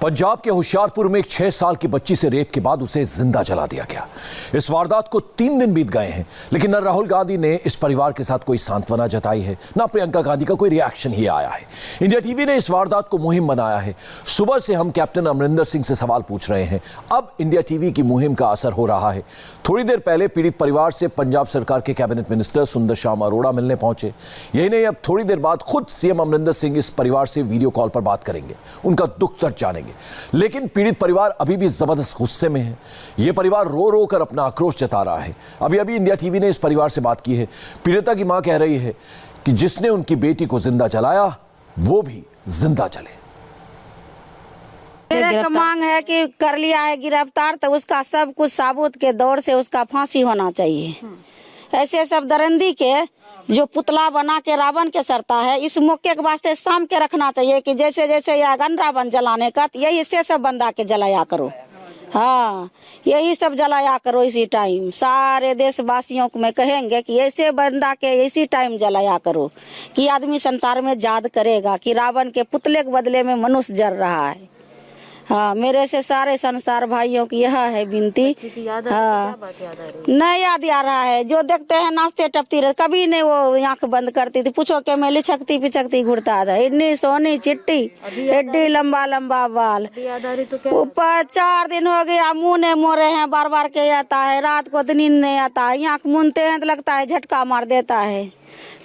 पंजाब के होशियारपुर में एक 6 साल की बच्ची से रेप के बाद उसे जिंदा जला दिया गया। इस वारदात को 3 दिन बीत गए हैं, लेकिन न राहुल गांधी ने इस परिवार के साथ कोई सांत्वना जताई है, न प्रियंका गांधी का कोई रिएक्शन ही आया है। इंडिया टीवी ने इस वारदात को मुहिम बनाया है। सुबह से हम कैप्टन अमरिंदर सिंह से सवाल पूछ रहे हैं। अब इंडिया टीवी की मुहिम का असर हो रहा है। थोड़ी देर पहले पीड़ित परिवार से पंजाब सरकार के कैबिनेट मिनिस्टर सुंदर श्याम अरोड़ा मिलने पहुंचे। यही नहीं, अब थोड़ी देर बाद खुद सीएम अमरिंदर सिंह इस परिवार से वीडियो कॉल पर बात करेंगे, उनका दुख दर्द जानेंगे। लेकिन पीड़ित परिवार अभी भी जबरदस्त गुस्से में है। यह परिवार रो रो कर अपना आक्रोश जता रहा है। अभी इंडिया टीवी ने इस परिवार से बात की है। पीड़िता की मां कह रही है कि जिसने उनकी बेटी को जिंदा जलाया वो भी जिंदा जले। मेरे को मांग है कि कर लिया है गिरफ्तार तो उसका सब कुछ साबुत के दौर से उसका फांसी होना चाहिए। ऐसे सब दरिंदी के जो पुतला बना के रावण के सरता है, इस मौके के वास्ते शाम के रखना चाहिए कि जैसे जैसे यह अगन रावण जलाने का, यही से सब बंदा के जलाया करो। हाँ, यही सब जलाया करो इसी टाइम। सारे देशवासियों को मैं कहेंगे कि ऐसे बंदा के इसी टाइम जलाया करो कि आदमी संसार में याद करेगा कि रावण के पुतले के बदले में मनुष्य जल रहा है। हाँ, मेरे से सारे संसार भाइयों की यह है विनती। हाँ, नहीं याद आ रहा है। जो देखते हैं नाचते टपती रहे, कभी नहीं वो आंख बंद करती थी। पूछो कि मैं लिचकती पिचकती घुरता था। इतनी सोनी चिट्टी, एड्डी लंबा लंबा बाल, ऊपर 4 दिन हो गया मुंह ने मोरे हैं, बार बार के आता है। रात को तो नींद नहीं आता है। आंख मूंदते हैं तो लगता है झटका मार देता है।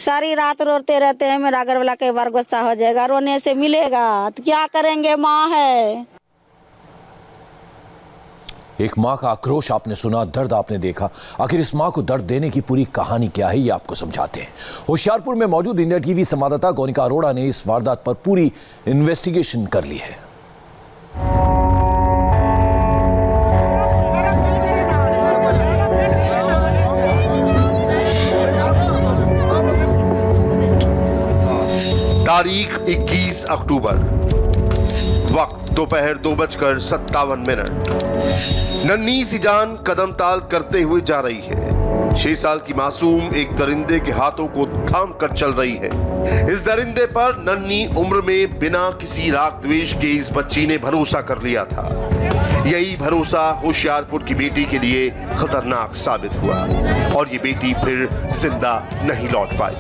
सारी रात रोते रहते हैं। मेरा घर वाला कई बार गुस्सा हो जाएगा, रोने से मिलेगा तो क्या करेंगे, माँ है। एक मां का आक्रोश आपने सुना, दर्द आपने देखा। आखिर इस मां को दर्द देने की पूरी कहानी क्या है, ये आपको समझाते हैं। होशियारपुर में मौजूद इंडिया टीवी संवाददाता गोनिका अरोड़ा ने इस वारदात पर पूरी इन्वेस्टिगेशन कर ली है। तारीख 21 अक्टूबर, वक्त दोपहर 2:57। नन्ही सी जान कदम ताल करते हुए जा रही है। 6 साल की मासूम एक दरिंदे के हाथों को थाम कर चल रही है। इस दरिंदे पर नन्ही उम्र में बिना किसी राग द्वेष के इस बच्ची ने भरोसा कर लिया था। यही भरोसा होशियारपुर की बेटी के लिए खतरनाक साबित हुआ और ये बेटी फिर जिंदा नहीं लौट पाई।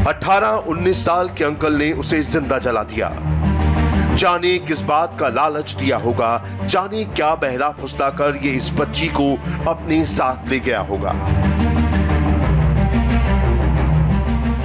18-19 साल के अंकल ने उसे जिंदा जला दिया। जाने किस बात का लालच दिया होगा, जाने क्या बहला फुसला कर ये इस बच्ची को अपने साथ ले गया होगा।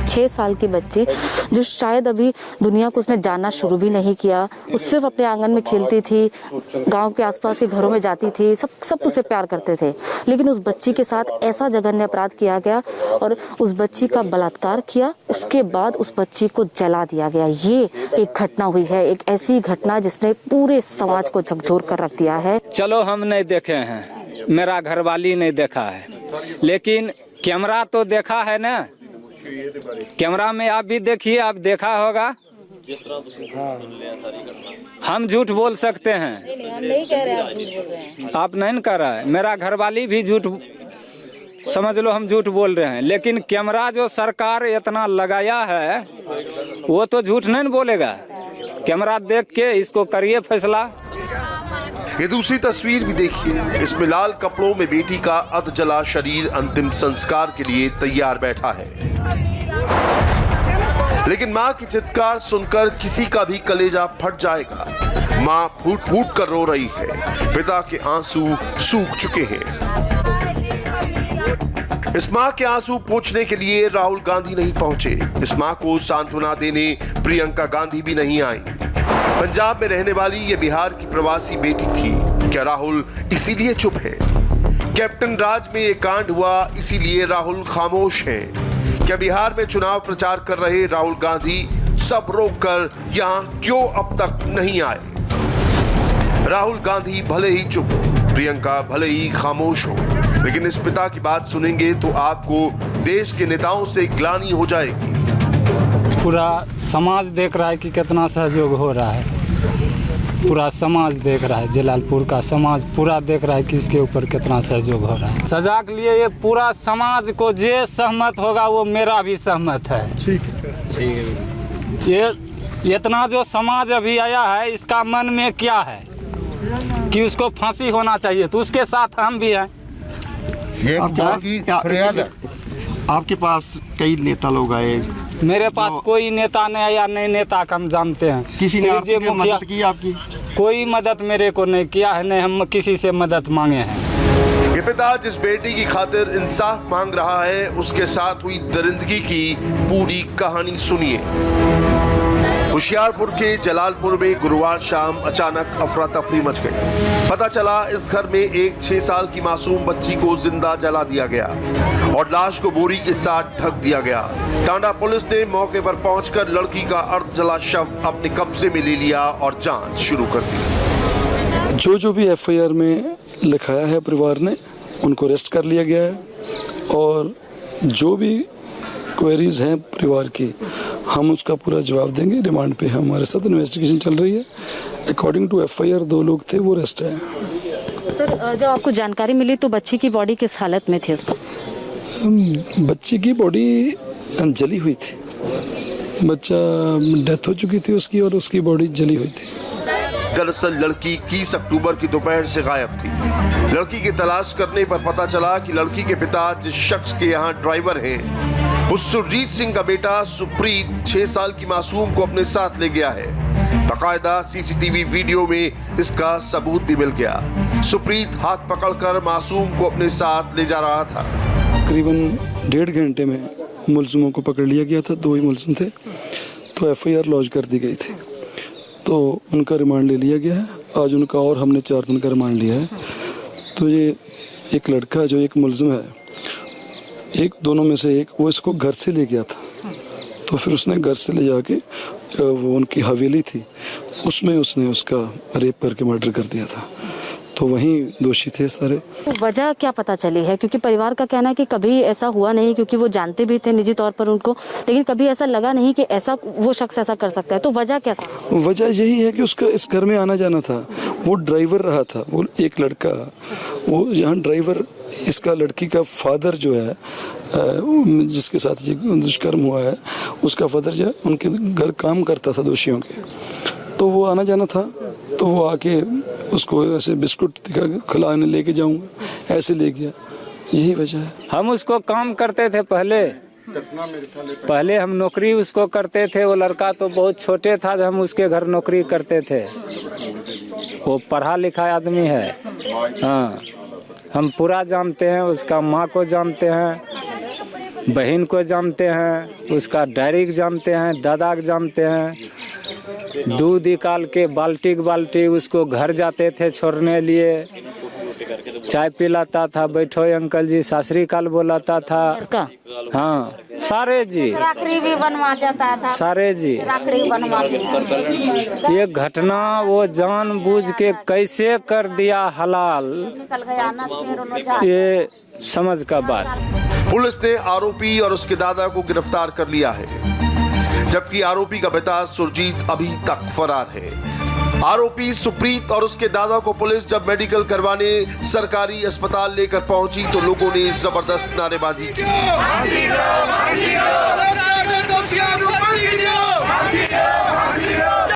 6 साल की बच्ची जो शायद अभी दुनिया को उसने जानना शुरू भी नहीं किया। वो सिर्फ अपने आंगन में खेलती थी, गांव के आसपास के घरों में जाती थी, सब उसे प्यार करते थे। लेकिन उस बच्ची के साथ ऐसा जघन्य अपराध किया गया और उस बच्ची का बलात्कार किया। उसके बाद उस बच्ची को जला दिया गया। ये एक घटना हुई है, एक ऐसी घटना जिसने पूरे समाज को झकझोर कर रख दिया है। चलो हम नहीं देखे हैं, मेरा घरवाली नहीं देखा है, लेकिन कैमरा तो देखा है ना। कैमरा में आप भी देखिए, आप देखा होगा। हम झूठ बोल सकते हैं, हम नहीं कह रहे आप झूठ बोल रहे हैं। आप नहीं कर रहा है। मेरा घरवाली भी झूठ, समझ लो हम झूठ बोल रहे हैं। लेकिन कैमरा जो सरकार इतना लगाया है वो तो झूठ नहीं बोलेगा। कैमरा देख के इसको करिए फैसला। ये दूसरी तस्वीर भी देखिए। इसमें लाल कपड़ों में बेटी का अध जला शरीर अंतिम संस्कार के लिए तैयार बैठा है। लेकिन मां की चित्कार सुनकर किसी का भी कलेजा फट जाएगा। मां फूट फूट कर रो रही है। पिता के आंसू सूख चुके हैं। इस मां के आंसू पोंछने के लिए राहुल गांधी नहीं पहुंचे। इस मां को सांत्वना देने प्रियंका गांधी भी नहीं आई। पंजाब में रहने वाली ये बिहार की प्रवासी बेटी थी। क्या राहुल इसीलिए चुप है? कैप्टन राज में ये कांड हुआ इसीलिए राहुल खामोश हैं? क्या बिहार में चुनाव प्रचार कर रहे राहुल गांधी सब रोककर यहां क्यों अब तक नहीं आए? राहुल गांधी भले ही चुप हो, प्रियंका भले ही खामोश हो, लेकिन इस पिता की बात सुनेंगे तो आपको देश के नेताओं से ग्लानि हो जाएगी। पूरा समाज देख रहा है कि कितना सहयोग हो रहा है। पूरा समाज देख रहा है, जलालपुर का समाज पूरा देख रहा है कि इसके ऊपर कितना सहयोग हो रहा है। सजा के लिए ये पूरा समाज को जे सहमत होगा वो मेरा भी सहमत है। ठीक है। ये इतना जो समाज अभी आया है, इसका मन में क्या है कि उसको फांसी होना चाहिए, तो उसके साथ हम भी हैं। आपके पास कई नेता लोग आए, मेरे पास कोई नेता नहीं आया, नहीं नेता का हम जानते हैं। किसी ने सिर्फ ये आपकी मुखिया- मदद की आपकी? कोई मदद मेरे को नहीं किया है, नहीं हम किसी से मदद मांगे हैं। ये पिता जिस बेटी की खातिर इंसाफ मांग रहा है, उसके साथ हुई दरिंदगी की पूरी कहानी सुनिए। होशियारपुर के जलालपुर में गुरुवार शाम अचानक अफरा तफरी मच गई। पता चला इस घर में एक 6 साल की मासूम बच्ची को जिंदा जला दिया गया और लाश को बोरी के साथ ढक दिया गया। टांडा पुलिस ने मौके पर पहुंचकर लड़की का अर्ध जला शव अपने कब्जे में ले लिया और जांच शुरू कर दी। जो भी एफआईआर में लिखाया है परिवार ने, उनको अरेस्ट कर लिया गया है और जो भी क्वेरीज हैं परिवार की, हम उसका पूरा जवाब देंगे। रिमांड पे हमारे साथ इन्वेस्टिगेशन चल रही है। अकॉर्डिंग टू एफआईआर 2 लोग थे, वो अरेस्ट है। सर, जब आपको जानकारी मिली तो बच्ची की बॉडी किस हालत में थी? उसको बच्ची की बॉडी जली हुई थी, बच्चा डेथ हो चुकी थी उसकी और उसकी बॉडी जली हुई थी। दरअसल लड़की 21 अक्टूबर की दोपहर से गायब थी। लड़की की तलाश करने पर पता चला कि लड़की के पिता जिस शख्स के यहाँ ड्राइवर हैं, उस सुरजीत सिंह का बेटा सुप्रीत 6 साल की मासूम को अपने साथ ले गया है। बाकायदा सीसीटीवी वीडियो में इसका सबूत भी मिल गया। सुप्रीत हाथ पकड़कर मासूम को अपने साथ ले जा रहा था। करीबन 1.5 घंटे में मुलजिमों को पकड़ लिया गया था। 2 ही मुलजिम थे, तो एफआईआर लॉन्च कर दी गई थी, तो उनका रिमांड ले लिया गया है। आज उनका और हमने 4 दिन का रिमांड लिया है। तो ये एक लड़का जो एक मुलजिम है, दोनों में से एक, वो इसको घर से ले गया था, तो फिर उसने घर से ले जाके वो उनकी हवेली थी, उसमें उसने उसका रेप करके मर्डर कर दिया था। तो वहीं दोषी थे सारे। तो वजह क्या पता चली है? क्योंकि परिवार का कहना है कि कभी ऐसा हुआ नहीं, क्योंकि वो जानते भी थे निजी तौर पर उनको, लेकिन कभी ऐसा लगा नहीं कि ऐसा वो शख्स ऐसा कर सकता है। तो वजह क्या था? वजह यही है कि उसका इस घर में आना जाना था, वो ड्राइवर रहा था। वो एक लड़का, वो यहाँ ड्राइवर, इसका लड़की का फादर जो है, जिसके साथ ये दुष्कर्म हुआ है, उसका फादर जो है उनके घर काम करता था दोषियों के, तो वो आना जाना था। तो वो आके उसको ऐसे बिस्कुट खिलाने लेके जाऊंगा, ऐसे ले गया, यही वजह है। हम उसको काम करते थे पहले हम नौकरी उसको करते थे। वो लड़का तो बहुत छोटे था जब हम उसके घर नौकरी करते थे। वो पढ़ा लिखा आदमी है। हाँ, हम पूरा जानते हैं, उसका माँ को जानते हैं, बहन को जानते हैं, उसका डायरी को जानते हैं, दादा को जानते हैं। दूध निकाल के बाल्टी उसको घर जाते थे छोड़ने लिए, चाय पिलाता था, बैठो अंकल जी, सासरी काल बोलाता था। हाँ, सारे जी, राखड़ी भी बनवा जाता था, सारे जी। राखड़ी बनवा दिया। ये घटना वो जानबूझ के कैसे कर दिया हलाल, निकल गया ना, फिर उन्होंने ये समझ का बात। पुलिस ने आरोपी और उसके दादा को गिरफ्तार कर लिया है, जबकि आरोपी का पिता सुरजीत अभी तक फरार है। आरोपी सुप्रीत और उसके दादा को पुलिस जब मेडिकल करवाने सरकारी अस्पताल लेकर पहुंची तो लोगों ने जबरदस्त नारेबाजी की।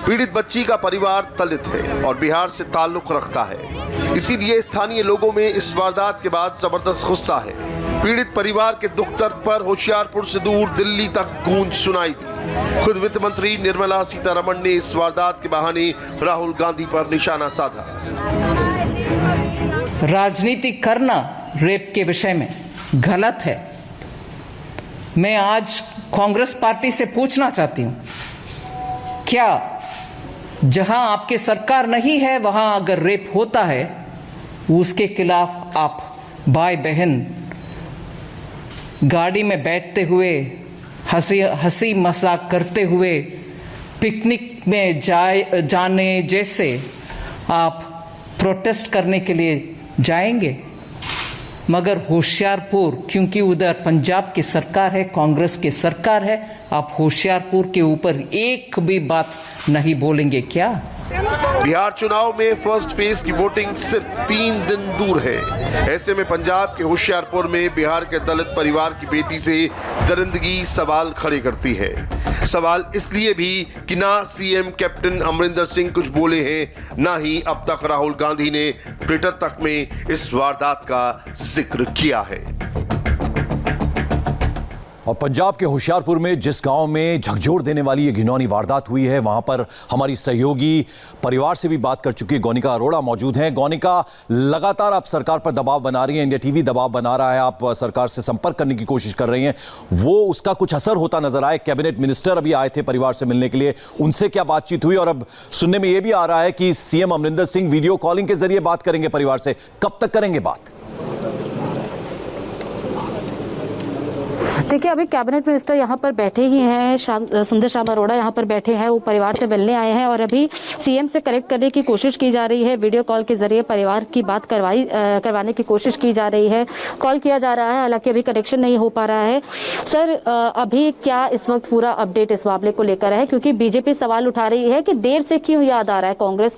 पीड़ित बच्ची का परिवार दलित है और बिहार से ताल्लुक रखता है, इसीलिए स्थानीय लोगों में इस वारदात के बाद जबरदस्त गुस्सा है। पीड़ित परिवार के दुख दर्द पर होशियारपुर से दूर दिल्ली तक गूंज सुनाई दी। खुद वित्त मंत्री निर्मला सीतारमण ने इस वारदात के बहाने राहुल गांधी पर निशाना साधा। राजनीति करना रेप के विषय में गलत है। मैं आज कांग्रेस पार्टी से पूछना चाहती हूं, क्या जहां आपकी सरकार नहीं है वहां अगर रेप होता है उसके खिलाफ आप भाई बहन गाड़ी में बैठते हुए हंसी मजाक करते हुए पिकनिक में जाने जैसे आप प्रोटेस्ट करने के लिए जाएंगे? मगर होशियारपुर, क्योंकि उधर पंजाब की सरकार है, कांग्रेस की सरकार है, आप होशियारपुर के ऊपर एक भी बात नहीं बोलेंगे क्या? बिहार चुनाव में फर्स्ट फेज की वोटिंग सिर्फ 3 दिन दूर है। ऐसे में पंजाब के होशियारपुर में बिहार के दलित परिवार की बेटी से दरिंदगी सवाल खड़े करती है। सवाल इसलिए भी कि ना सीएम कैप्टन अमरिंदर सिंह कुछ बोले हैं, ना ही अब तक राहुल गांधी ने ट्विटर तक में इस वारदात का जिक्र किया है। और पंजाब के होशियारपुर में जिस गांव में झकझोर देने वाली ये घिनौनी वारदात हुई है, वहां पर हमारी सहयोगी परिवार से भी बात कर चुकी है गौनिका अरोड़ा मौजूद हैं। गौनिका, लगातार आप सरकार पर दबाव बना रही हैं, इंडिया टीवी दबाव बना रहा है, आप सरकार से संपर्क करने की कोशिश कर रही हैं, वो उसका कुछ असर होता नजर आए? कैबिनेट मिनिस्टर अभी आए थे परिवार से मिलने के लिए, उनसे क्या बातचीत हुई? और अब सुनने में यह भी आ रहा है कि CM Amarinder Singh video calling के जरिए बात करेंगे परिवार से। कब तक करेंगे बात? देखिए, अभी कैबिनेट मिनिस्टर यहाँ पर बैठे ही हैं, सुंदर श्याम अरोड़ा यहाँ पर बैठे हैं, वो परिवार से मिलने आए हैं और अभी सीएम से कनेक्ट करने की कोशिश की जा रही है। वीडियो कॉल के जरिए परिवार की बात करवाने की कोशिश की जा रही है। कॉल किया जा रहा है, हालांकि अभी कनेक्शन नहीं हो पा रहा है। सर, अभी क्या इस वक्त पूरा अपडेट इस मामले को लेकर है? क्योंकि बीजेपी सवाल उठा रही है कि देर से क्यों याद आ रहा है कांग्रेस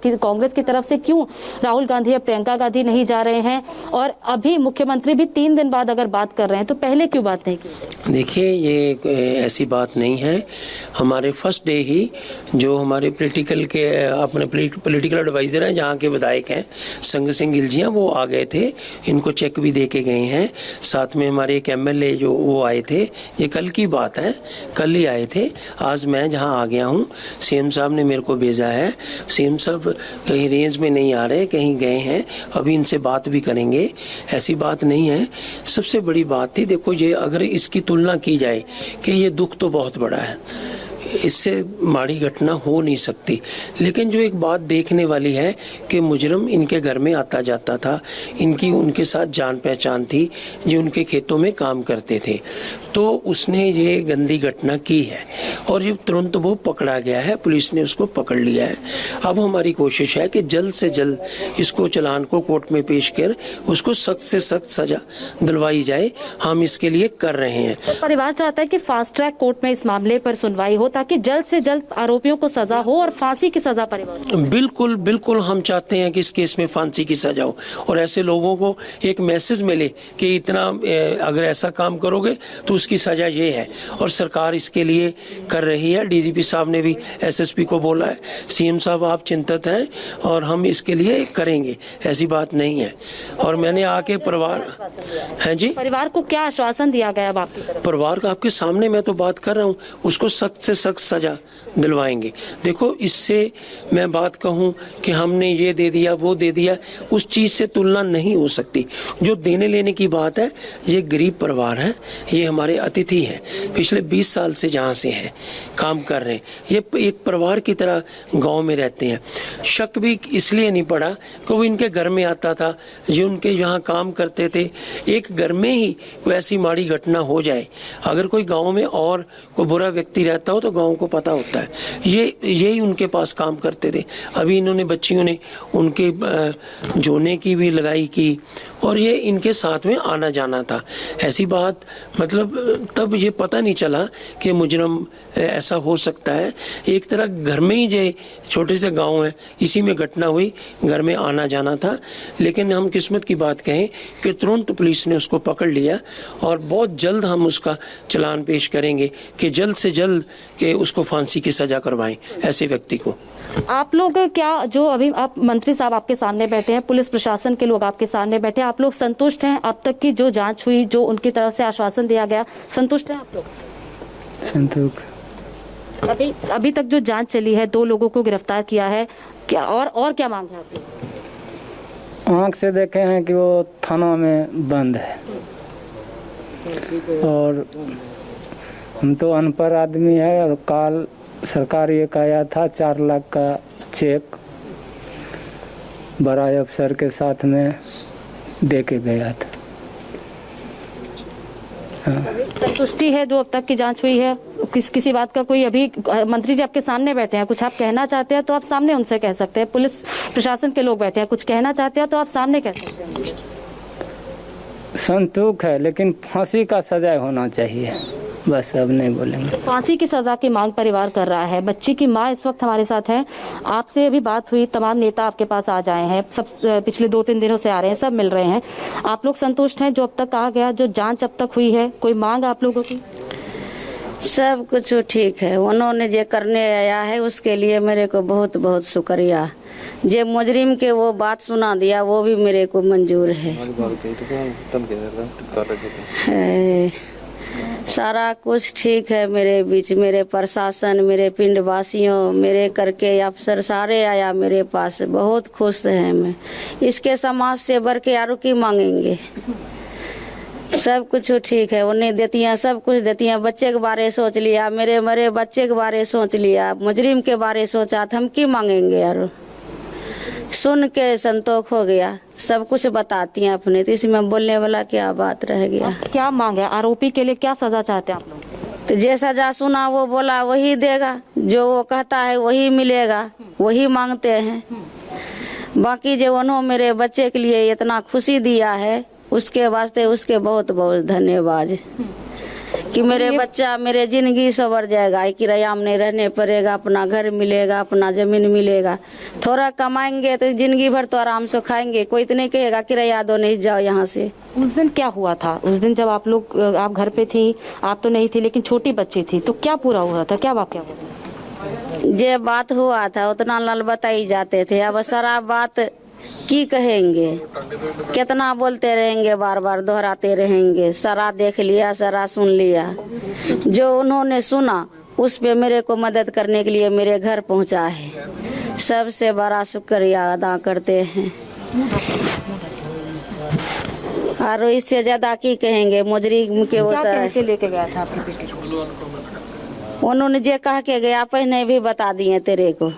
की तरफ से, क्यों राहुल गांधी या प्रियंका गांधी नहीं जा रहे हैं? और अभी मुख्यमंत्री भी 3 दिन बाद अगर बात कर रहे हैं तो पहले क्यों बात नहीं की? देखिए, ये ऐसी बात नहीं है। हमारे फर्स्ट डे ही जो हमारे पॉलिटिकल एडवाइजर हैं, जहाँ के विधायक हैं संग सिंह गिलजियाँ, वो आ गए थे, इनको चेक भी दे के गए हैं। साथ में हमारे एक एमएलए जो वो आए थे, ये कल की बात है, कल ही आए थे। आज मैं जहाँ आ गया हूँ, सीएम साहब ने मेरे को भेजा है। सीएम साहब कहीं रेंज में नहीं आ रहे, कहीं गए हैं, अभी इनसे बात भी करेंगे, ऐसी बात नहीं है। सबसे बड़ी बात थी, देखो ये अगर इसकी तुलना की जाए कि ये दुख तो बहुत बड़ा है, इससे माड़ी घटना हो नहीं सकती, लेकिन जो एक बात देखने वाली है कि मुजरिम इनके घर में आता जाता था, इनकी उनके साथ जान पहचान थी, जो उनके खेतों में काम करते थे, तो उसने ये गंदी घटना की है और ये तुरंत वो पकड़ा गया है, पुलिस ने उसको पकड़ लिया है। अब हमारी कोशिश है कि जल्द से जल्द इसको चालान को कोर्ट में पेश कर उसको सख्त से सख्त सजा दिलवाई जाए। हम इसके लिए कर रहे हैं। तो परिवार चाहता है कि फास्ट ट्रैक कोर्ट में इस मामले पर सुनवाई हो ताकि जल्द से जल्द आरोपियों को सजा हो और फांसी की सजा परिवार। बिल्कुल बिल्कुल, हम चाहते हैं कि इस केस में फांसी की सजा हो और ऐसे लोगों को एक मैसेज मिले कि इतना अगर ऐसा काम करोगे तो उसकी सजा ये है, और सरकार इसके लिए कर रही है। डीजीपी साहब ने भी एसएसपी को बोला है, सीएम साहब आप चिंतित हैं और हम इसके लिए करेंगे, ऐसी बात नहीं है। और मैंने आके परिवार हैं जी, परिवार को क्या आश्वासन दिया गया? अब आपकी तरफ परिवार का आपके सामने मैं तो बात कर रहा हूँ, उसको सख्त से सख्त सजा दिलवाएंगे। देखो, इससे मैं बात कहूँ कि हमने ये दे दिया वो दे दिया, उस चीज से तुलना नहीं हो सकती। जो देने लेने की बात है, ये गरीब परिवार है, ये हमारे अतिथि हैं, पिछले 20 साल से जहाँ से हैं काम कर रहे हैं, ये एक परिवार की तरह गांव में रहते हैं। शक भी इसलिए नहीं पड़ा कि वो इनके घर में आता था, जो उनके यहाँ काम करते थे। एक घर में ही कोई ऐसी माड़ी घटना हो जाए, अगर कोई गांव में और कोई बुरा व्यक्ति रहता हो तो गांव को पता होता है। यही उनके पास काम करते थे। अभी इन्होंने बच्चियों ने उनके जोने की भी लगाई की और ये इनके साथ में आना जाना था। ऐसी बात मतलब तब ये पता नहीं चला कि मुजरम ऐसा हो सकता है। एक तरह घर में ही जो छोटे से गांव है, इसी में घटना हुई, घर में आना जाना था। लेकिन हम किस्मत की बात कहें कि तुरंत पुलिस ने उसको पकड़ लिया और बहुत जल्द हम उसका चालान पेश करेंगे कि जल्द से जल्द कि उसको फांसी की सजा करवाएं ऐसे व्यक्ति को। आप लोग क्या, जो अभी आप मंत्री साहब आपके सामने बैठे हैं, पुलिस प्रशासन के लोग आपके सामने बैठे हैं, आप लोग संतुष्ट हैं अब तक की जो जांच हुई, जो उनकी तरफ से आश्वासन दिया गया, संतुष्ट हैं आप लोग? संतुष्ट। अभी तक जो जांच चली है, 2 लोगों को गिरफ्तार किया है, क्या और क्या मांग है आपकी? आँख से देखे हैं कि वो थाना में बंद है और हम तो अनपढ़ आदमी है, और काल सरकार ये आया था 4 लाख का चेक बड़ा अफसर के साथ में दे के गया था। संतुष्टि है जो अब तक की जांच हुई है? किसी बात का कोई, अभी मंत्री जी आपके सामने बैठे हैं, कुछ आप कहना चाहते हैं तो आप सामने उनसे कह सकते हैं। पुलिस प्रशासन के लोग बैठे हैं, कुछ कहना चाहते हैं तो आप सामने कह सकते हैं। संतुष्ट है, लेकिन फांसी का सजा होना चाहिए, बस अब नहीं बोलेंगे। फांसी की सजा की मांग परिवार कर रहा है। बच्ची की मां इस वक्त हमारे साथ हैं, आपसे अभी बात हुई, तमाम नेता आपके पास आ जाए हैं, सब पिछले 2-3 दिनों से आ रहे हैं, सब मिल रहे हैं। आप लोग संतुष्ट हैं जो अब तक कहा गया, जो जांच अब तक हुई है? कोई मांग आप लोगों की? सब कुछ ठीक है। उन्होंने जो करने आया है उसके लिए मेरे को बहुत बहुत शुक्रिया। जे मुजरिम के वो बात सुना दिया वो भी मेरे को मंजूर है। सारा कुछ ठीक है मेरे बीच। मेरे प्रशासन, मेरे पिंड वासियों, मेरे करके अफसर सारे आया मेरे पास, बहुत खुश है मैं। इसके समाज से बढ़ के आरो की मांगेंगे। सब कुछ ठीक है। उन्हें देती हैं, सब कुछ देती हैं। बच्चे के बारे सोच लिया, मेरे मरे बच्चे के बारे सोच लिया, मुजरिम के बारे सोचा, हम की मांगेंगे यार। सुन के संतोष हो गया। सब कुछ बताती हैं अपने, तो इसमें बोलने वाला क्या बात रह गया। क्या मांग है आरोपी के लिए, क्या सजा चाहते हैं आप लोग? तो जे सजा सुना वो बोला वही देगा, जो वो कहता है वही मिलेगा, वही मांगते हैं। बाकी जो उन्होंने मेरे बच्चे के लिए इतना खुशी दिया है उसके वास्ते उसके बहुत बहुत धन्यवाद। कि मेरे बच्चा, मेरे जिंदगी सवर जाएगा, किराया में नहीं रहने पड़ेगा, अपना घर मिलेगा, अपना जमीन मिलेगा। थोड़ा कमाएंगे तो जिंदगी भर तो आराम से खाएंगे। कोई तो नहीं कहेगा किराया दो नहीं जाओ यहाँ से। उस दिन क्या हुआ था? उस दिन जब आप घर पे थी, आप तो नहीं थी लेकिन छोटी बच्ची थी, तो क्या पूरा हुआ था, क्या वाकया हुआ था? जे बात हुआ था उतना लल बताई जाते थे। अब सारा बात की कहेंगे, कितना बोलते रहेंगे, बार बार दोहराते रहेंगे। सारा देख लिया, सारा सुन लिया। जो उन्होंने सुना उस पे मेरे को मदद करने के लिए मेरे घर पहुंचा है। सबसे बड़ा शुक्रिया अदा करते हैं। और इससे ज्यादा की कहेंगे। मुजरिम के वो क्या लेके गया था आपकी बेटी? उन्होंने जे कह के गया पहले भी बता दिए तेरे को,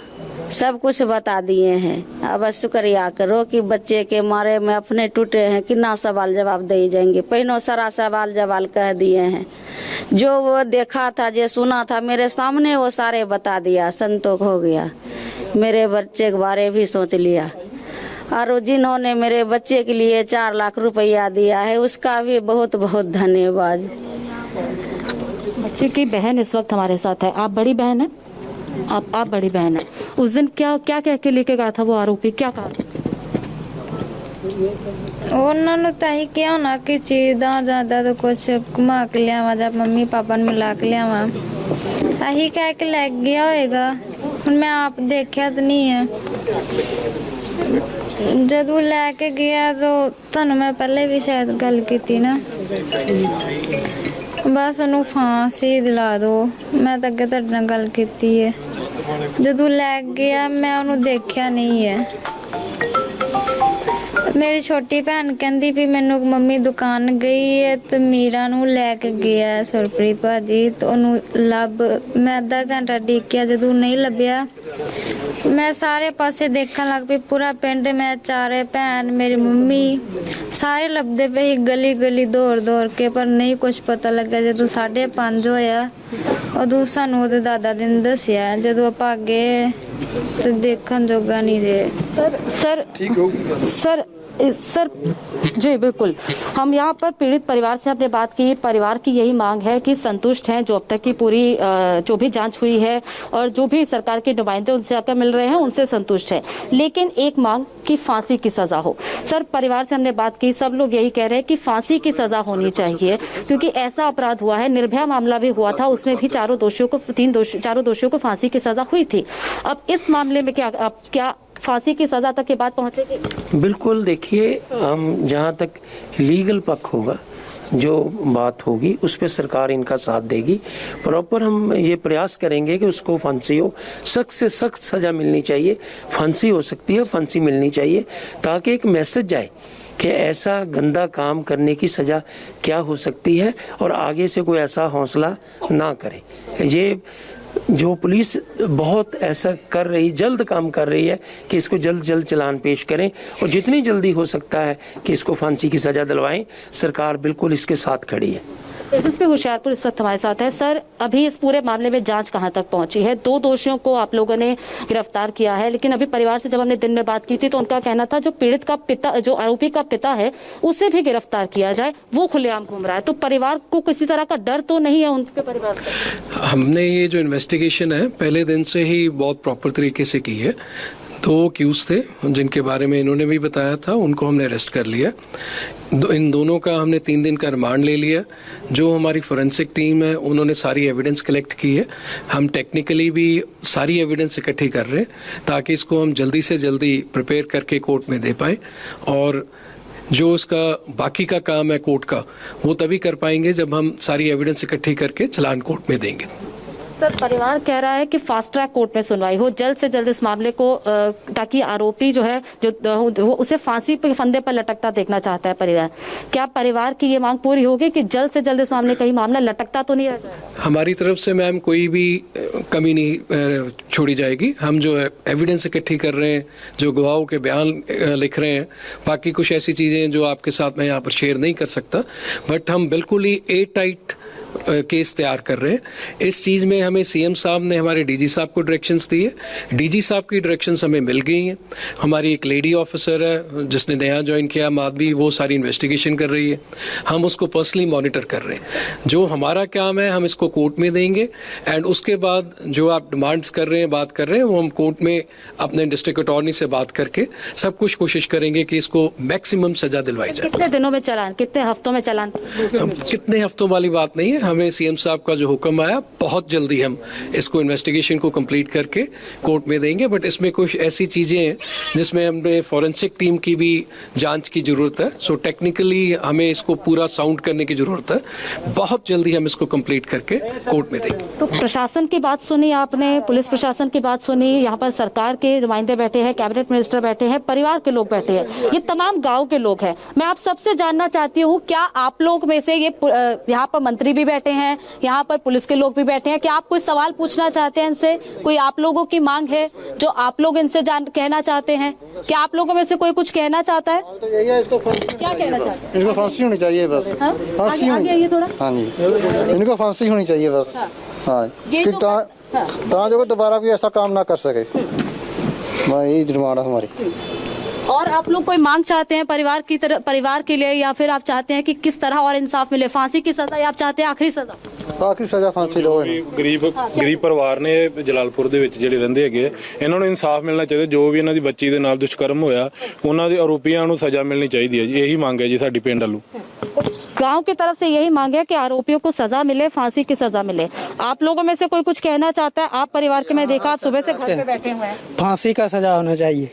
सब कुछ बता दिए हैं। अब शुक्रिया करो कि बच्चे के मारे में अपने टूटे हैं, कितना सवाल जवाब दे जाएंगे। पहले सारा सवाल जवाब कह दिए हैं। जो वो देखा था, जो सुना था मेरे सामने, वो सारे बता दिया। संतोष हो गया। मेरे बच्चे के बारे भी सोच लिया। और जिन्होंने मेरे बच्चे के लिए 4 लाख रुपया दिया है उसका भी बहुत बहुत धन्यवाद। बच्चे की बहन इस वक्त हमारे साथ है। आप बड़ी बहन है? आप बड़ी बहन है। उस दिन क्या क्या कह के लेके गया था वो आरोपी, क्या कहा? उन्होंने ताही किया ना कि चीज ज्यादा तो कुछ घुमा के लिया, जब मम्मी पापा ने मिला के लिया अही कह के लग गया होएगा। मैं आप देखा तो नहीं है। जब वो लेके गया तो थानू मैं पहले भी शायद गल की थी ना, बस उन्होंने फांसी दिला दो। मैं तो अगे तुहाडे नाल गल कीती है। जदों लै गया मैं उन्होंने देखा नहीं है। मेरी छोटी भैन कहती भी मैनू मम्मी दुकान गई है तो मीरा नू लैके गया सुरप्रीत भाजी, तो उन्होंने लब। मैं आधा घंटा डिक्या, जदों नहीं लभ्या मैं सारे पासे देखन लग पई। पूरा पिंड मैं, चारे भैन, मेरी मम्मी सारे लभदे पे, गली गली दौड़ दौड़ के, पर नहीं कुछ पता लगा। जदों 5:30 होया उदों सानू ओहदे दादा जी ने दस्सिया। जदों आपां गए तो देखन जोगा नहीं रहे। सर जी बिल्कुल। हम यहाँ पर पीड़ित परिवार से हमने बात की। परिवार की यही मांग है कि संतुष्ट हैं जो अब तक की पूरी जो भी जांच हुई है और जो भी सरकार के नुमाइंदे उनसे आकर मिल रहे हैं उनसे संतुष्ट है, लेकिन एक मांग कि फांसी की सजा हो। सर परिवार से हमने बात की, सब लोग यही कह रहे हैं कि फांसी की सजा होनी चाहिए, क्योंकि ऐसा अपराध हुआ है। निर्भया मामला भी हुआ था, उसमें भी चारों दोषियों को फांसी की सजा हुई थी। अब इस मामले में क्या फांसी की सजा तक की बात पहुंचेगी? बिल्कुल। देखिए, हम जहाँ तक लीगल पक्ष होगा, जो बात होगी उस पर सरकार इनका साथ देगी। प्रॉपर हम ये प्रयास करेंगे कि उसको फांसी हो, सख्त से सख्त सजा मिलनी चाहिए। फांसी हो सकती है, फांसी मिलनी चाहिए, ताकि एक मैसेज जाए कि ऐसा गंदा काम करने की सजा क्या हो सकती है और आगे से कोई ऐसा हौसला ना करे। ये जो पुलिस बहुत ऐसा कर रही, जल्द काम कर रही है कि इसको जल्द जल्द चालान पेश करें और जितनी जल्दी हो सकता है कि इसको फांसी की सजा दिलवाएं। सरकार बिल्कुल इसके साथ खड़ी है। एसएसपी होशियारपुर इस वक्त हमारे साथ है। सर अभी इस पूरे मामले में जांच कहां तक पहुंची है? 2 दोषियों को आप लोगों ने गिरफ्तार किया है, लेकिन अभी परिवार से जब हमने दिन में बात की थी तो उनका कहना था जो पीड़ित का पिता, जो आरोपी का पिता है, उसे भी गिरफ्तार किया जाए, वो खुलेआम घूम रहा है। तो परिवार को किसी तरह का डर तो नहीं है उनके परिवार से? हमने ये जो इन्वेस्टिगेशन है पहले दिन से ही बहुत प्रॉपर तरीके से की है। दो अक्यूज थे जिनके बारे में इन्होंने भी बताया था, उनको हमने अरेस्ट कर लिया। इन दोनों का हमने 3 दिन का रिमांड ले लिया। जो हमारी फोरेंसिक टीम है उन्होंने सारी एविडेंस कलेक्ट की है। हम टेक्निकली भी सारी एविडेंस इकट्ठी कर रहे हैं ताकि इसको हम जल्दी से जल्दी प्रिपेयर करके कोर्ट में दे पाए। और जो इसका बाकी का काम है कोर्ट का, वो तभी कर पाएंगे जब हम सारी एविडेंस इकट्ठी करके चालान कोर्ट में देंगे। सर, परिवार कह रहा है कि फास्ट ट्रैक कोर्ट में सुनवाई हो जल्द से जल्द इस मामले को, ताकि आरोपी जो है वो उसे फांसी के फंदे पर लटकता देखना चाहता है परिवार। क्या परिवार की ये मांग पूरी होगी कि जल्द से जल्द इस मामले कहीं मामला लटकता तो नहीं रह जाएगा? हमारी तरफ से मैम कोई भी कमी नहीं छोड़ी जाएगी। हम जो एविडेंस इकट्ठी कर रहे हैं, जो गवाहों के बयान लिख रहे हैं, बाकी कुछ ऐसी चीजें जो आपके साथ मैं यहाँ पर शेयर नहीं कर सकता, बट हम बिल्कुल ही एयर टाइट केस तैयार कर रहे हैं। इस चीज में हमें सीएम साहब ने हमारे डीजी साहब को डायरेक्शंस दिए। डीजी साहब की डायरेक्शंस हमें मिल गई हैं। हमारी एक लेडी ऑफिसर है जिसने नया ज्वाइन किया माधवी, वो सारी इन्वेस्टिगेशन कर रही है। हम उसको पर्सनली मॉनिटर कर रहे हैं। जो हमारा काम है हम इसको कोर्ट में देंगे एंड उसके बाद जो आप डिमांड्स कर रहे हैं, बात कर रहे हैं, वो हम कोर्ट में अपने डिस्ट्रिक्ट अटॉर्नी से बात करके सब कुछ कोशिश करेंगे कि इसको मैक्सिमम सजा दिलवाई जाए। कितने दिनों में चालान, कितने हफ्तों में चालान? कितने हफ्तों वाली बात नहीं है। हमें सीएम साहब का जो हुक्म आया, बहुत जल्दी हम इसको इन्वेस्टिगेशन को कंप्लीट करके कोर्ट में देंगे। बट इसमें कुछ ऐसी चीजें हैं जिसमें हमें फॉरेंसिक टीम की भी जांच की जरूरत है। सो टेक्निकली हमें इसको पूरा साउंड करने की जरूरत है। बहुत जल्दी हम इसको कंप्लीट करके कोर्ट में देंगे। तो प्रशासन की बात सुनी आपने, पुलिस प्रशासन की बात सुनी, यहाँ पर सरकार के नुमाइंदे बैठे हैं, कैबिनेट मिनिस्टर बैठे हैं, परिवार के लोग बैठे हैं, ये तमाम गाँव के लोग हैं। मैं आप सबसे जानना चाहती हूँ, क्या आप लोग में से ये यहाँ पर मंत्री भी बैठे हैं, यहाँ पर पुलिस के लोग भी बैठे हैं, क्या आप कोई सवाल पूछना चाहते हैं इनसे? कोई आप लोगों की मांग है जो आप लोग इनसे कहना चाहते हैं? क्या आप लोगों में से कोई कुछ कहना चाहता है? क्या कहना चाहते हैं? इनको फांसी होनी चाहिए बस। फांसी आगे थोड़ा। हाँ जी, इनको फांसी होनी चाहिए बस। हाँ, कि जो दोबारा कोई ऐसा काम ना कर सके। यही डिमांड है हमारी। और आप लोग कोई मांग चाहते हैं परिवार की तरह, परिवार के लिए, या फिर आप चाहते हैं कि किस तरह और इंसाफ मिले? फांसी की सजा या आप चाहते हैं आखिरी सजा? आखिरी सजा फांसी दो। ਗਰੀਬ ਪਰਿਵਾਰ ਨੇ ਜਲਾਲਪੁਰ ਦੇ ਵਿੱਚ ਜਿਹੜੇ ਰਹਿੰਦੇ ਹੈਗੇ, ਇਹਨਾਂ ਨੂੰ ਇਨਸਾਫ ਮਿਲਣਾ ਚਾਹੀਦਾ। ਜੋ ਵੀ ਇਹਨਾਂ ਦੀ ਬੱਚੀ ਦੇ ਨਾਲ ਦੁਸ਼ਕਰਮ ਹੋਇਆ, ਉਹਨਾਂ ਦੇ ਆਰੋਪੀਆਂ ਨੂੰ ਸਜ਼ਾ ਮਿਲਣੀ ਚਾਹੀਦੀ ਹੈ ਜੀ। ਇਹੀ ਮੰਗ ਹੈ ਜੀ ਸਾਡੀ ਪਿੰਡ ਵੱਲੋਂ। गांव की तरफ से यही मांग है कि आरोपियों को सजा मिले, फांसी की सजा मिले। आप लोगों में से कोई कुछ कहना चाहता है? आप परिवार के, मैं देखा आप सुबह से घर पे बैठे हुए हैं। फांसी का सजा होना चाहिए।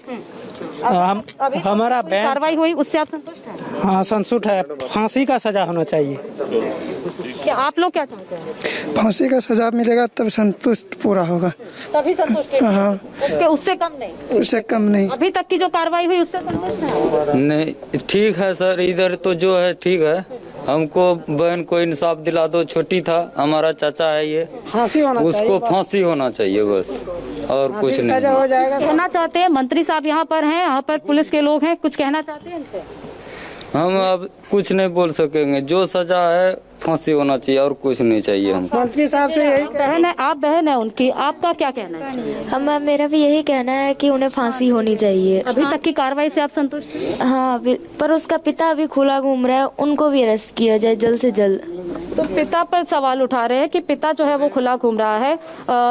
हमारा कार्रवाई हुई, उससे आप संतुष्ट हैं? हाँ, संतुष्ट है। फांसी का सजा होना चाहिए। क्या आप लोग क्या चाहते हैं? फांसी का सजा मिलेगा तब संतुष्ट पूरा होगा। तभी संतुष्ट है? हाँ, उससे कम नहीं? उससे कम नहीं। अभी तक की जो कार्रवाई हुई उससे संतुष्ट है? नहीं, ठीक है सर, इधर तो जो है ठीक है। हमको बहन को इंसाफ दिला दो। छोटी था, हमारा चाचा है ये, फांसी होना चाहिए, उसको फांसी होना चाहिए बस, और कुछ नहीं। सजा हो जाएगा। कहना चाहते हैं? मंत्री साहब यहाँ पर हैं, यहाँ पर पुलिस के लोग हैं, कुछ कहना चाहते हैं इनसे? हम अब कुछ नहीं बोल सकेंगे। जो सजा है फांसी होना चाहिए, और कुछ नहीं चाहिए हमको। मंत्री साहब से यही बहन है, आप बहन है उनकी, आपका क्या कहना है? मेरा भी यही कहना है कि उन्हें फांसी होनी चाहिए। अभी तक की कार्रवाई से आप संतुष्ट हैं? हाँ, पर उसका पिता अभी खुला घूम रहा है, उनको भी अरेस्ट किया जाए जल्द से जल्द। तो पिता पर सवाल उठा रहे हैं कि पिता जो है वो खुला घूम रहा है।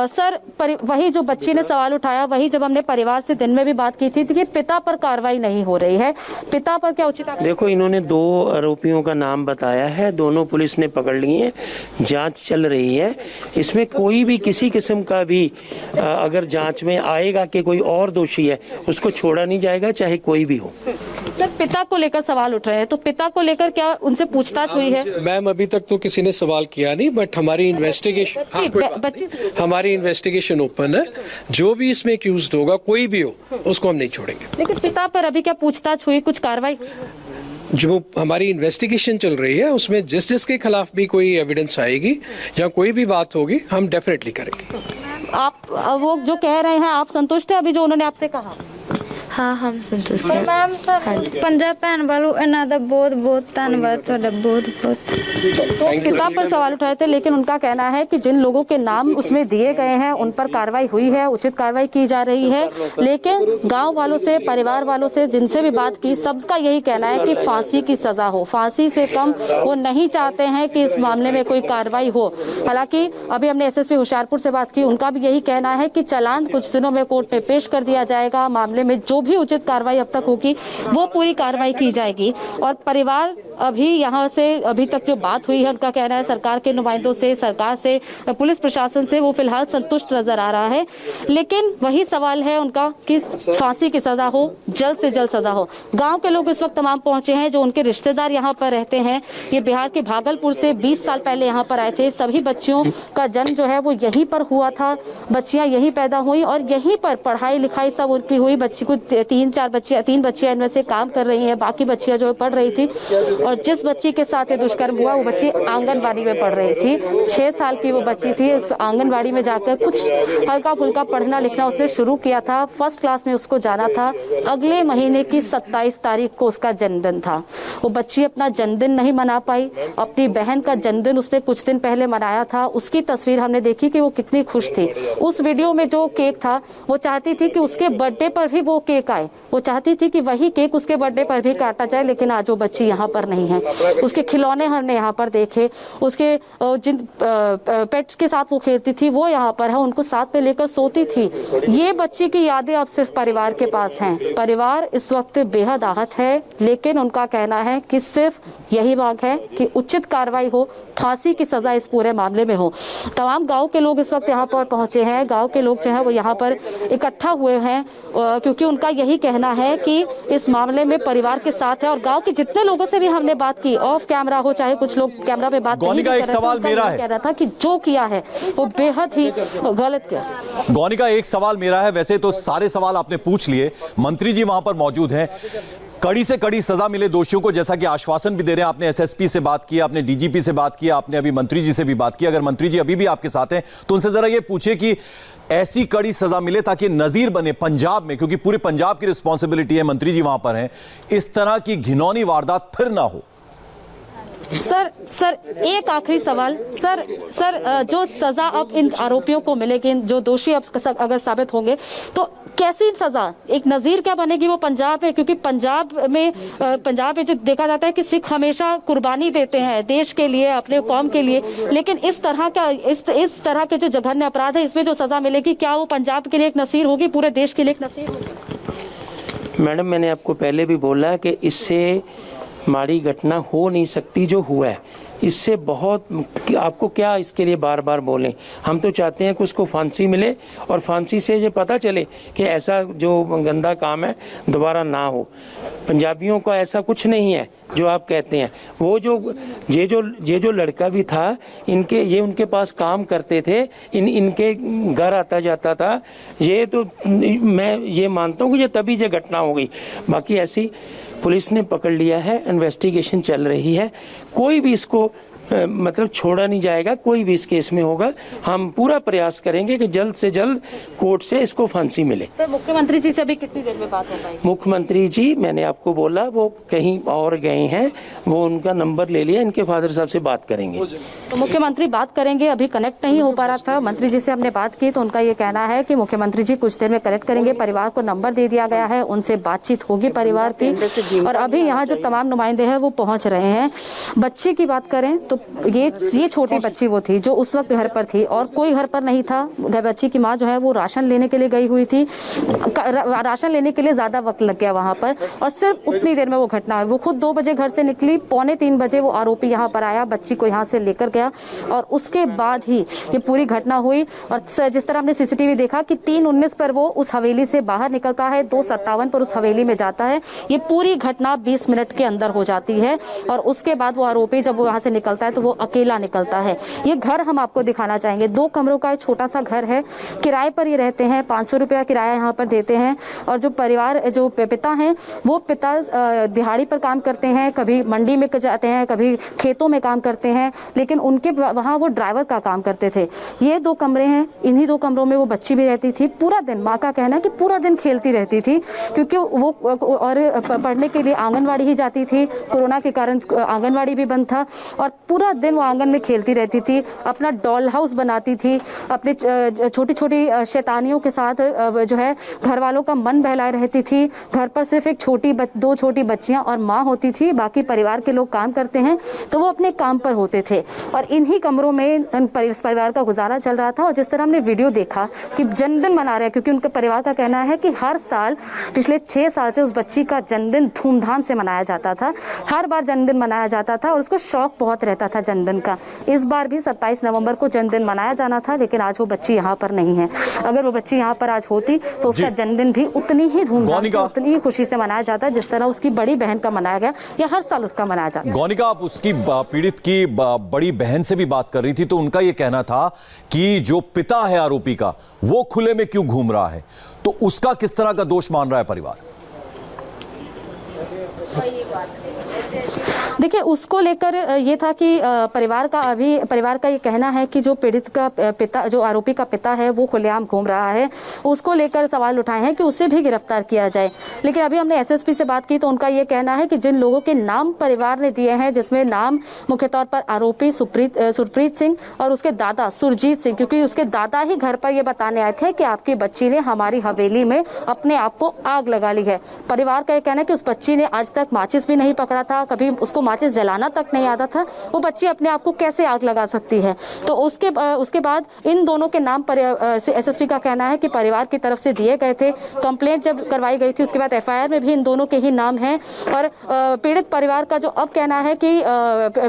सर, वही जो बच्ची ने सवाल उठाया, वही जब हमने परिवार से दिन में भी बात की थी कि पिता पर कार्रवाई नहीं हो रही है, पिता पर क्या उचित? देखो, इन्होंने 2 आरोपियों का नाम बताया है, दोनों पुलिस ने पकड़ लिए हैं, जांच चल रही है। इसमें कोई भी किसी किस्म का भी अगर जांच में आएगा कि कोई और दोषी है, उसको छोड़ा नहीं जाएगा, चाहे कोई भी हो। सर, पिता को लेकर सवाल उठ रहे हैं, तो पिता को लेकर क्या उनसे पूछताछ हुई है? मैम, अभी तक तो किसी ने सवाल किया नहीं, बट हमारी इन्वेस्टिगेशन ओपन है। जो भी इसमें एक्यूज्ड होगा, कोई भी हो, उसको हम नहीं छोड़ेंगे। लेकिन पिता पर अभी क्या पूछताछ हुई, कुछ कार्रवाई? जो हमारी इन्वेस्टिगेशन चल रही है उसमें जिसके खिलाफ भी कोई एविडेंस आएगी या कोई भी बात होगी, हम डेफिनेटली करेंगे। आप वो जो कह रहे हैं, आप संतुष्ट है अभी जो उन्होंने आपसे कहा? हाँ हम संतुष्ट हैं हाँ जी पंजाब भैन वालों इन्हों का बहुत बहुत धन्यवाद तुहाडा बहुत बहुत। तो किताब पर सवाल उठाए थे, लेकिन उनका कहना है कि जिन लोगों के नाम उसमें दिए गए हैं उन पर कार्रवाई हुई है, उचित कार्रवाई की जा रही है। लेकिन गांव वालों से, परिवार वालों से जिनसे भी बात की, सबका यही कहना है कि फांसी की सजा हो, फांसी से कम वो नहीं चाहते हैं कि इस मामले में कोई कार्रवाई हो। हालांकि अभी हमने एसएसपी होशियारपुर से बात की, उनका भी यही कहना है कि चालान कुछ दिनों में कोर्ट में पेश कर दिया जाएगा, मामले में जो भी उचित कार्रवाई अब तक होगी वो पूरी कार्रवाई की जाएगी। और परिवार अभी यहाँ से अभी तक जो बात हुई है, उनका कहना है सरकार के नुमाइंदों से, सरकार से, पुलिस प्रशासन से वो फिलहाल संतुष्ट नजर आ रहा है। लेकिन वही सवाल है उनका कि फांसी की सजा हो, जल्द से जल्द सजा हो। गांव के लोग इस वक्त तमाम पहुंचे हैं, जो उनके रिश्तेदार यहाँ पर रहते हैं। ये बिहार के भागलपुर से 20 साल पहले यहाँ पर आए थे। सभी बच्चियों का जन्म जो है वो यहीं पर हुआ था, बच्चियां यहीं पैदा हुई और यहीं पर पढ़ाई लिखाई सब उनकी हुई। बच्ची को 3 बच्चियां इनमें से काम कर रही हैं, बाकी बच्चियां जो पढ़ रही थी। और जिस बच्ची के साथ ये दुष्कर्म हुआ वो बच्ची आंगनबाड़ी में पढ़ रही थी, 6 साल की वो बच्ची थी। उस आंगनबाड़ी में जाकर कुछ हल्का फुल्का पढ़ना लिखना उसने शुरू किया था, फर्स्ट क्लास में उसको जाना था। अगले महीने की 27 तारीख को उसका जन्मदिन था। वो बच्ची अपना जन्मदिन नहीं मना पाई, अपनी बहन का जन्मदिन उसने कुछ दिन पहले मनाया था। उसकी तस्वीर हमने देखी कि वो कितनी खुश थी। उस वीडियो में जो केक था वो चाहती थी कि उसके बर्थडे पर भी वो केक आए, वो चाहती थी कि वही केक उसके बर्थडे पर भी काटा जाए। लेकिन आज वो बच्ची यहाँ पर नहीं है। उसके खिलौने हमने यहाँ पर देखे, उसके जिन पेट्स के साथ वो खेलती थी वो यहाँ पर है, उनको साथ में लेकर सोती थी। ये बच्ची की यादें अब सिर्फ परिवार के पास हैं। परिवार इस वक्त बेहद आहत है, लेकिन उनका कहना है कि सिर्फ यही मांग है कि उचित कार्रवाई हो, फांसी की सजा इस पूरे मामले में हो। तमाम गांव के लोग इस वक्त यहाँ पर पहुंचे हैं। गांव के लोग जो है वो यहाँ पर इकट्ठा हुए हैं, क्योंकि उनका यही कहना है कि इस मामले में परिवार के साथ है। और गांव के जितने लोगों से भी हमने बात की, ऑफ कैमरा हो चाहे कुछ लोग कैमरा पे बात नहीं कर रहे थे, सवाल मेरा है, कह रहा था कि जो किया है वो बेहद ही गलत किया। गौनिका, एक सवाल मेरा है, वैसे तो सारे सवाल आपने पूछ लिए, मंत्री जी वहां पर मौजूद हैं। कड़ी से कड़ी सजा मिले दोषियों को, जैसा कि आश्वासन भी दे रहे हैं। आपने एसएसपी से बात की, आपने डीजीपी से बात की, आपने अभी मंत्री जी से भी बात की। अगर मंत्री जी अभी भी आपके साथ हैं तो उनसे जरा ये पूछिए कि ऐसी कड़ी सजा मिले ताकि नजीर बने पंजाब में, क्योंकि पूरे पंजाब की रिस्पॉन्सिबिलिटी है, मंत्री जी वहां पर हैं, इस तरह की घिनौनी वारदात फिर ना हो। सर एक आखिरी सवाल, सर जो सजा अब इन आरोपियों को मिलेगी, जो दोषी अब अगर साबित होंगे तो कैसी सजा, एक नजीर क्या बनेगी वो पंजाब है? क्योंकि पंजाब में जो देखा जाता है कि सिख हमेशा कुर्बानी देते हैं देश के लिए, अपने कौम के लिए। लेकिन इस तरह के जो जघन्य अपराध है, इसमें जो सजा मिलेगी, क्या वो पंजाब के लिए एक नसीर होगी, पूरे देश के लिए एक नसीर होगी? मैडम, मैंने आपको पहले भी बोला कि इससे माड़ी घटना हो नहीं सकती जो हुआ है। इससे बहुत, आपको क्या इसके लिए बार बार बोलें। हम तो चाहते हैं कि उसको फांसी मिले और फांसी से ये पता चले कि ऐसा जो गंदा काम है दोबारा ना हो। पंजाबियों का ऐसा कुछ नहीं है जो आप कहते हैं। वो जो लड़का भी था, ये उनके पास काम करते थे, इनके घर आता जाता था। ये तो मैं ये मानता हूँ कि ये तभी ये घटना हो गई। बाकी ऐसी पुलिस ने पकड़ लिया है, इन्वेस्टिगेशन चल रही है। कोई भी इसको मतलब छोड़ा नहीं जाएगा, कोई भी इस केस में होगा। हम पूरा प्रयास करेंगे कि जल्द से जल्द कोर्ट से इसको फांसी मिले। सर, मुख्यमंत्री जी से अभी कितनी देर में बात हो पाएगी? मुख्यमंत्री जी, मैंने आपको बोला वो कहीं और गए हैं, वो उनका नंबर ले लिया, इनके फादर साहब से बात करेंगे। तो मुख्यमंत्री बात करेंगे, अभी कनेक्ट नहीं हो पा रहा था। मंत्री जी से हमने बात की तो उनका ये कहना है कि मुख्यमंत्री जी कुछ देर में कनेक्ट करेंगे। परिवार को नंबर दे दिया गया है, उनसे बातचीत होगी परिवार की। और अभी यहाँ जो तमाम नुमाइंदे हैं वो पहुंच रहे हैं। बच्ची की बात करें तो ये छोटी बच्ची वो थी जो उस वक्त घर पर थी और कोई घर पर नहीं था। बच्ची की माँ जो है वो राशन लेने के लिए गई हुई थी। राशन लेने के लिए ज्यादा वक्त लग गया वहां पर, और सिर्फ उतनी देर में वो घटना हुई। वो खुद 2 बजे घर से निकली, 2:45 बजे वो आरोपी यहाँ पर आया, बच्ची को यहाँ से लेकर गया और उसके बाद ही ये पूरी घटना हुई। और जिस तरह हमने सीसीटीवी देखा कि 3:19 पर वो उस हवेली से बाहर निकलता है, 2:57 पर उस हवेली में जाता है। ये पूरी घटना 20 मिनट के अंदर हो जाती है और उसके बाद वो आरोपी जब वो यहाँ से निकलता है जाता है तो वो अकेला निकलता है। ये घर हम आपको दिखाना चाहेंगे। 2 कमरों का एक छोटा सा घर है, किराए पर ये रहते हैं, 500 रुपया किराया यहाँ पर देते हैं। और जो परिवार, जो पिता हैं, वो पिता दिहाड़ी पर काम करते हैं, कभी मंडी में जाते हैं, कभी खेतों में काम करते हैं, लेकिन उनके वहाँ वो ड्राइवर का काम करते थे। ये 2 कमरे हैं, इन्हीं 2 कमरों में वो बच्ची भी रहती थी। पूरा दिन, माँ का कहना है कि पूरा दिन खेलती रहती थी, क्योंकि वो और पढ़ने के लिए आंगनवाड़ी ही जाती थी। कोरोना के कारण आंगनवाड़ी भी बंद था और पूरा दिन वो आंगन में खेलती रहती थी, अपना डॉल हाउस बनाती थी, अपने छोटी छोटी शैतानियों के साथ जो है घर वालों का मन बहलाए रहती थी। घर पर सिर्फ एक 2 छोटी बच्चियां और माँ होती थी, बाकी परिवार के लोग काम करते हैं तो वो अपने काम पर होते थे और इन्हीं कमरों में परिवार का गुजारा चल रहा था। और जिस तरह हमने वीडियो देखा कि जन्मदिन मना रहे हैं, क्योंकि उनके परिवार का कहना है कि हर साल पिछले 6 साल से उस बच्ची का जन्मदिन धूमधाम से मनाया जाता था, हर बार जन्मदिन मनाया जाता था और उसको शौक बहुत रहता था जन्मदिन का। इस बार भी 27 नवंबर को जन्मदिन मनाया जाना था, लेकिन आज वो बच्ची यहाँ पर नहीं है। अगर वो बच्ची यहाँ पर आज होती तो उसका जन्मदिन भी उतनी ही धूमधाम से, उतनी ही खुशी से मनाया जाता जिस तरह उसकी बड़ी बहन का मनाया गया या हर साल उसका मनाया जाता। गौनिका, आप उसकी पीड़ित की बड़ी बहन से भी बात कर रही थी, तो उनका ये कहना था कि जो पिता है आरोपी का, वो खुले में क्यों घूम रहा है, तो उसका किस तरह का दोष मान रहा है परिवार? देखिए, उसको लेकर ये था कि परिवार का ये कहना है कि जो पीड़ित का पिता, जो आरोपी का पिता है, वो खुलेआम घूम रहा है। उसको लेकर सवाल उठाए हैं कि उसे भी गिरफ्तार किया जाए। लेकिन अभी हमने एसएसपी से बात की तो उनका ये कहना है कि जिन लोगों के नाम परिवार ने दिए हैं, जिसमें नाम मुख्य तौर पर आरोपी सुरप्रीत सिंह और उसके दादा सुरजीत सिंह, क्योंकि उसके दादा ही घर पर ये बताने आए थे कि आपकी बच्ची ने हमारी हवेली में अपने आप को आग लगा ली है। परिवार का ये कहना है कि उस बच्ची ने आज तक माचिस भी नहीं पकड़ा था, कभी उसको माचिस जलाना तक नहीं आता था, वो बच्ची अपने आप को कैसे आग लगा सकती है। तो उसके बाद इन दोनों के नाम पर एसएसपी का कहना है कि परिवार की तरफ से दिए गए थे। कंप्लेंट जब करवाई गई थी उसके बाद एफआईआर में भी इन दोनों के ही नाम हैं। और पीड़ित परिवार का जो अब कहना है कि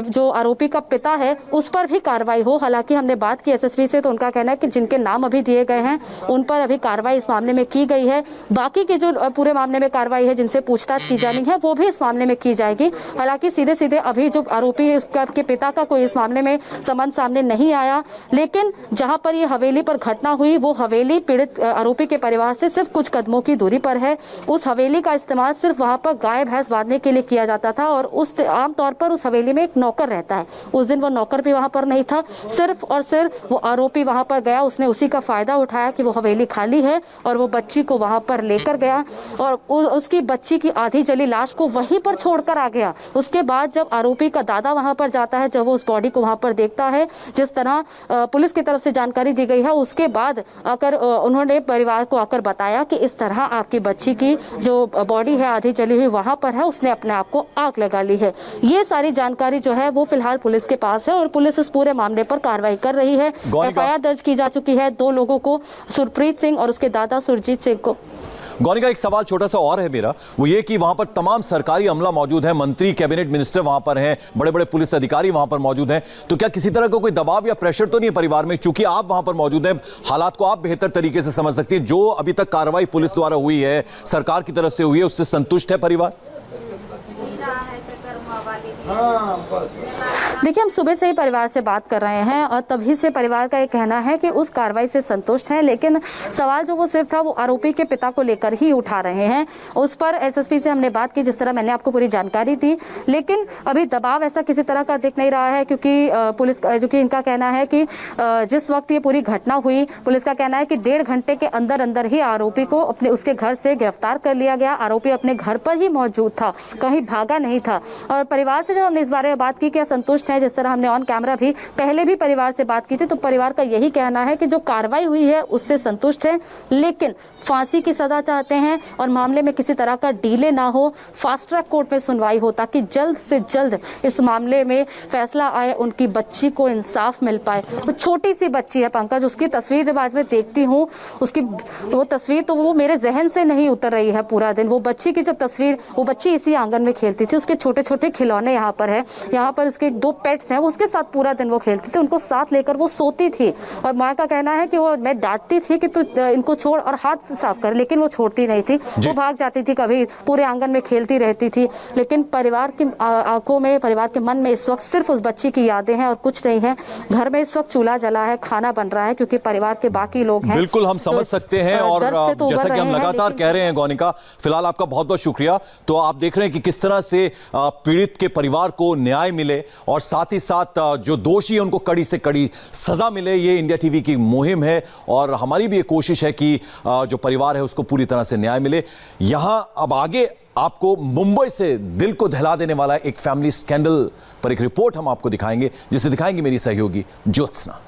जो आरोपी का पिता है उस पर भी कार्रवाई हो। हालांकि हमने बात की एसएसपी से तो उनका कहना है कि जिनके नाम अभी दिए गए हैं उन पर अभी कार्रवाई इस मामले में की गई है। बाकी के जो पूरे मामले में कार्रवाई है, जिनसे पूछताछ की जानी है, वो भी इस मामले में की जाएगी। हालांकि सीधे अभी जो आरोपी है उसके पिता का कोई इस मामले में संबंध सामने नहीं आया, लेकिन जहां पर ये हवेली पर घटना हुई वो हवेली पीड़ित आरोपी के परिवार से सिर्फ कुछ कदमों की दूरी पर है। उस हवेली का इस्तेमाल सिर्फ वहां पर गाय भैंस बांधने के लिए किया जाता था और आमतौर पर उस हवेली में एक नौकर रहता है। उस दिन वो नौकर भी वहां पर नहीं था, सिर्फ और सिर्फ वो आरोपी वहां पर गया, उसने उसी का फायदा उठाया कि वो हवेली खाली है और वो बच्ची को वहां पर लेकर गया और उसकी बच्ची की आधी जली लाश को वहीं पर छोड़कर आ गया। उसके बाद जब आरोपी का दादा वहां पर जाता है, जब वो उस बॉडी को वहां पर देखता है, जिस तरह पुलिस की तरफ से जानकारी दी गई है, उसके बाद आकर उन्होंने परिवार को आकर बताया कि इस तरह आपकी बच्ची की जो बॉडी है आधी जली हुई वहां पर है, उसने अपने आप को आग लगा ली है। ये सारी जानकारी जो है वो फिलहाल पुलिस के पास है और पुलिस इस पूरे मामले पर कार्रवाई कर रही है। एफआईआर दर्ज की जा चुकी है 2 लोगों को, सुरप्रीत सिंह और उसके दादा सुरजीत सिंह को। गौनिका, एक सवाल छोटा सा और है मेरा, वो ये कि वहां पर तमाम सरकारी अमला मौजूद है, मंत्री, कैबिनेट मिनिस्टर वहां पर हैं, बड़े बड़े पुलिस अधिकारी वहां पर मौजूद हैं, तो क्या किसी तरह का कोई दबाव या प्रेशर तो नहीं है परिवार में? चूंकि आप वहां पर मौजूद हैं, हालात को आप बेहतर तरीके से समझ सकती हैं। जो अभी तक कार्रवाई पुलिस द्वारा हुई है, सरकार की तरफ से हुई है, उससे संतुष्ट है परिवार? देखिए, हम सुबह से ही परिवार से बात कर रहे हैं और तभी से परिवार का ये कहना है कि उस कार्रवाई से संतुष्ट है, लेकिन सवाल जो वो सिर्फ था वो आरोपी के पिता को लेकर ही उठा रहे हैं। उस पर एसएसपी से हमने बात की, जिस तरह मैंने आपको पूरी जानकारी दी, लेकिन अभी दबाव ऐसा किसी तरह का दिख नहीं रहा है, क्योंकि पुलिस जो कि इनका कहना है कि जिस वक्त ये पूरी घटना हुई, पुलिस का कहना है कि 1.5 घंटे के अंदर ही आरोपी को उसके घर से गिरफ्तार कर लिया गया। आरोपी अपने घर पर ही मौजूद था, कहीं भागा नहीं था। और परिवार से जब हमने इस बारे में बात की, क्या संतुष्ट है, जिस तरह हमने ऑन कैमरा भी पहले भी परिवार से बात की थी, तो परिवार का यही कहना है कि जो कार्रवाई हुई है उससे संतुष्ट है, लेकिन फांसी की सजा चाहते हैं और मामले में किसी तरह का डिले ना हो, फास्ट ट्रैक कोर्ट में सुनवाई हो ताकि जल्द से जल्द इस मामले में फैसला आए, उनकी बच्ची को इंसाफ मिल पाए। वो छोटी सी बच्ची है पंकज, उसकी तस्वीर जब आज मैं देखती हूँ, उसकी वो तस्वीर तो वो मेरे जहन से नहीं उतर रही है पूरा दिन। वो बच्ची की जब तस्वीर, वो बच्ची इसी आंगन में खेलती थी, उसके छोटे छोटे खिलौने यहाँ पर है, यहाँ पर उसके 2 पेट्स हैं वो उसके साथ पूरा दिन वो खेलती थी, उनको साथ लेकर वो सोती थी। और माँ का कहना है कि वो मैं डांटती थी कि तू इनको छोड़ और हाथ साफ कर, लेकिन वो छोड़ती नहीं थी, वो भाग जाती थी, कभी पूरे आंगन में खेलती रहती थी। लेकिन परिवार की आंखों में, परिवार के मन में इस वक्त सिर्फ उस बच्ची की यादें हैं और कुछ नहीं है। घर में इस वक्त चूल्हा जला है, खाना बन रहा है, क्योंकि परिवार के बाकी लोग हैं। बिल्कुल हम समझ सकते हैं और जैसा कि हम लगातार कह रहे हैं गौनिका, फिलहाल आपका बहुत बहुत शुक्रिया। तो आप देख रहे हैं कि किस तरह से पीड़ित के परिवार को न्याय मिले और साथ ही साथ जो दोषी है उनको कड़ी से कड़ी सजा मिले, ये इंडिया टीवी की मुहिम है और हमारी भी ये कोशिश है कि जो परिवार है उसको पूरी तरह से न्याय मिले। यहां अब आगे आपको मुंबई से दिल को दहला देने वाला एक फैमिली स्कैंडल पर एक रिपोर्ट हम आपको दिखाएंगे, जिसे दिखाएंगे मेरी सहयोगी ज्योत्सना।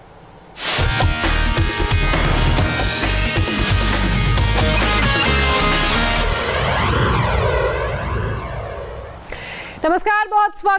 नमस्कार, बहुत स्वागत